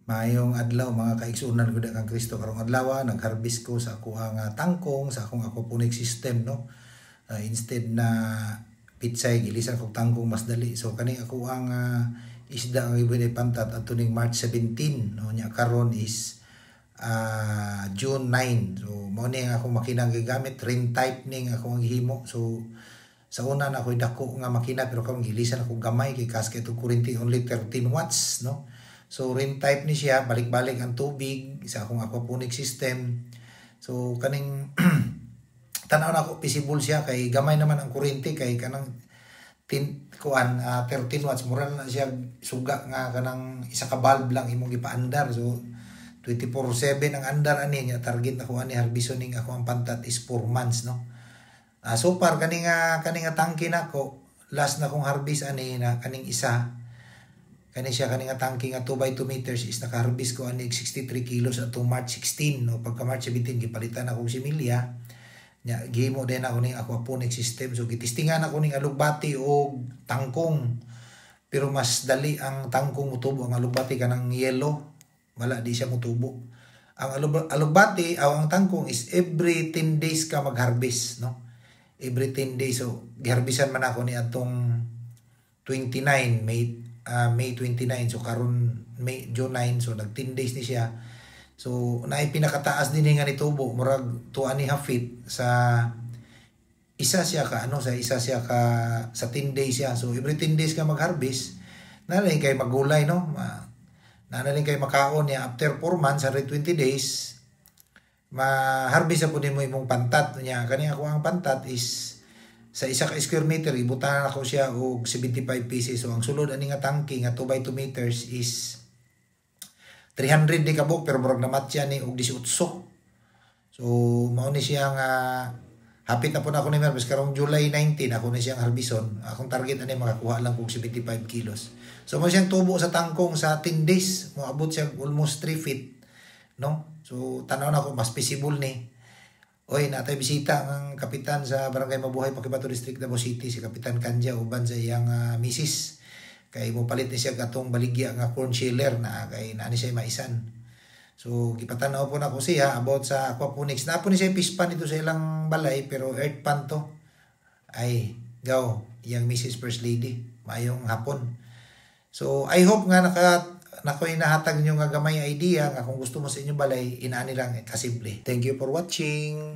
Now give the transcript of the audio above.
Mayong adlaw mga kaigsunan ko kang Kristo karong adlaw nag-harvest ko sa ako ang tangkong sa akong aquaponic system no. Instead na pitsay gilisan kog tangkong mas dali. So kani ako ang isda ang ibigay pantat at tuning March 17 no nya karon is June 9. So mao ni ang akong makina gigamit ring type ning akong himo. So sa una na ako dako nga makina pero karon gilisan ako gamay kay kasket og kuryente only 13 watts no. So rim type ni siya, balik-balik ang tubig sa akong aquaponic system. So kaning tanaw na ako visible siya kay gamay naman ang kuryente kay kanang 13 watts mura na siya suga nga kanang isa ka bulb lang imong ipaandar. So 24/7 ang andar ani nya target ako ani harbisoning ako ang pantat is 4 months no. So far kaning tangke nako last na kong harvest ani na kaning isa kani siya kaning tangke nga 2 by 2 meters is naka-harvest ko ani 63 kilos atong March 16 no pagka March 17 gipalitan ako similya nya gihimo din ako ning aquaponic system. So gitistingan ako ning alugbati o tangkong pero mas dali ang tangkong mutubo. Ang alugbati kanang yellow wala di siya mutubo. Ang alugbati o ang tangkong is every 10 days ka mag-harvest no, every 10 days. So giharbisan man ako ni atong 29 May 29. So karon June 9. So nag 10 days ni siya. So naay pinakataas din nga ni tubo murag 2.5 feet sa isa siya ka sa 10 days siya. So every 10 days ka mag-harvest na rin kay magulay no. Na rin kay makaon niya after 4 months every 20 days ma-harvest na po din mo imong pantat niya. Kani ako ang pantat is sa isa ka square meter ibutanan ako siya og 75 pieces. So ang sulod ani nga tangke nga 2 by 2 meters is 300 di kabok pero murag namat siya ni og 18. So mao ni siya nga hapit na po na ako ni Mervis karong July 19 ako ni siyang harbison. Akong target ani makakuha lang kog 75 kilos. So mo siyang tubo sa tangkong sa 10 days moabot siya almost 3 feet no. So tanaw na ko mas visible ni. Oy, natay bisita ang kapitan sa Barangay Mabuhay, Pakibato District, Davao City, si Kapitan Kanja uban sa iyang misis. Kay mo palit ni siya katong baligya nga corn chiller na kay naani siya maisan. So gipatanaw po na ko siya about sa aquaponics. Napo ni siya pispan dito sa ilang balay pero earth pan to. Ay, gaw, iyang Mrs. First Lady, mayong hapon. So I hope nga nakoy nahatag niyo nga gamay idea nga kung gusto mo sa inyong balay inaani lang kasimple. Thank you for watching.